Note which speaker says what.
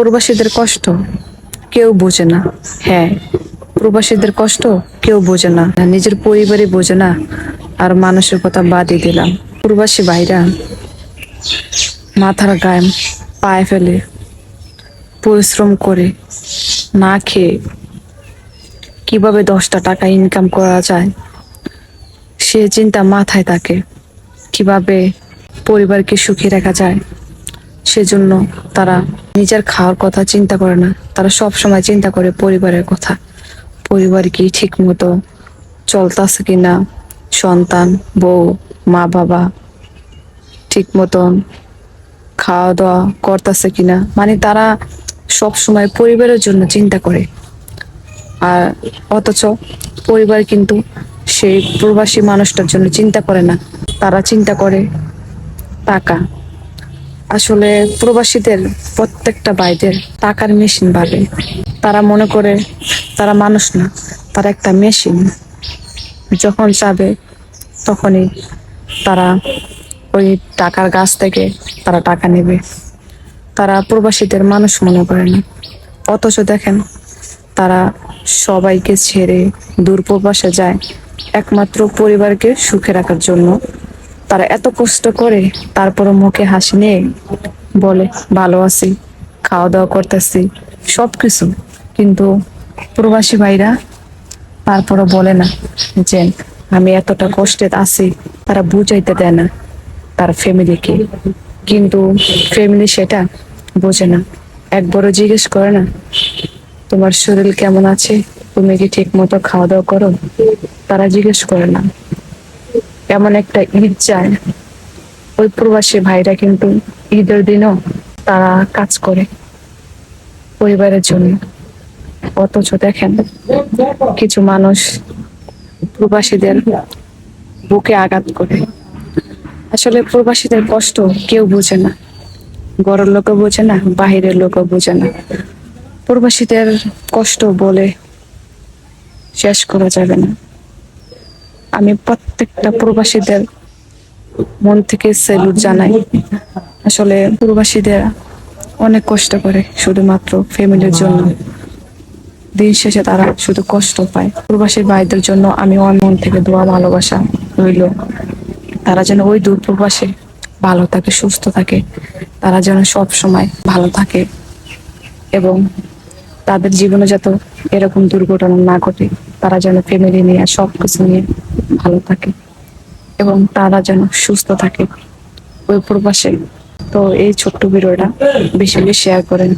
Speaker 1: প্রবাসীদের কষ্ট কেউ বোঝে না। হ্যাঁ, প্রবাসীদের কষ্ট কেউ বোঝে না, নিজের পরিবারই বোঝে না, আর মানুষের কথা বাদই দিলাম। প্রবাসী ভাইরা মাথার গায়ে পায়ে ফেলে পরিশ্রম করে না খেয়ে কিভাবে 10টা টাকা ইনকাম করা যায় সে চিন্তা মাথায় থাকে, কিভাবে পরিবারকে সুখী রাখা যায় সেজন্য তারা নিজের খাওয়ার কথা চিন্তা করে না। তারা সব সময় চিন্তা করে পরিবারের কথা, পরিবার কি ঠিক মতো চলতেছে কিনা, সন্তান, বউ, মা বাবা ঠিক মতন খাওয়া দাওয়া করতেছে কিনা, মানে তারা সব সময় পরিবারের জন্য চিন্তা করে। আর অথচ পরিবার কিন্তু সেই প্রবাসী মানুষটার জন্য চিন্তা করে না, তারা চিন্তা করে টাকা। আসলে প্রবাসীদের প্রত্যেকটা ভাইদের টাকার মেশিন ভাবে। তারা মনে করে তারা মানুষ না, তারা একটা মেশিন। যখন চাবে তখনই তারা ওই টাকার গাছ থেকে তারা টাকা নেবে। তারা প্রবাসীদের মানুষ মনে করে না। অথচ দেখেন তারা সবাইকে ছেড়ে দূর প্রবাসে যায় একমাত্র পরিবারকে সুখে রাখার জন্য। তারা এত কষ্ট করে, তারপরও মুখে হাসি নিয়ে বলে ভালো আছি, খাওয়া দাওয়া করতেছি, সবকিছু। কিন্তু প্রবাসী ভাইরা তারপরও বলে না যে আমি এতটা কষ্টে আছি। তারা বুঝাইতে দেয় না তার ফ্যামিলিকে, কিন্তু ফ্যামিলি সেটা বোঝে না। একবারও জিজ্ঞেস করে না তোমার শরীর কেমন আছে, তুমি কি ঠিক মতো খাওয়া দাওয়া করো, তারা জিজ্ঞেস করে না। এমন একটা ঈদ যায়, ওই প্রবাসী ভাইরা কিন্তু ঈদের দিনও তারা কাজ করে পরিবারের জন্য। অথচ দেখেন কিছু মানুষ প্রবাসীদের বুকে আঘাত করে। আসলে প্রবাসীদের কষ্ট কেউ বোঝে না, ঘরের লোকও বোঝে না, বাহিরের লোকও বোঝে না। প্রবাসীদের কষ্ট বলে শেষ করা যাবে না। আমি প্রত্যেকটা প্রবাসীদের মন থেকে স্যালুট জানাই। আসলে প্রবাসীদের অনেক কষ্ট করে শুধুমাত্র ফ্যামিলির জন্য, দিন শেষে তারা শুধু কষ্ট পায়। প্রবাসী ভাইদের জন্য আমি আমার মন থেকে দোয়া ভালোবাসা রইল, তারা যেন ওই দূর প্রবাসে ভালো থাকে, সুস্থ থাকে, তারা যেন সব সময় ভালো থাকে এবং তাদের জীবনে যত এরকম দুর্ঘটনা না ঘটে, তারা যেন ফ্যামিলি নিয়ে সবকিছু নিয়ে ভালো থাকে এবং তারা যেন সুস্থ থাকে ওই প্রবাসে। তো এই ছোট্ট ভিডিওটা বেশি বেশি শেয়ার করেন।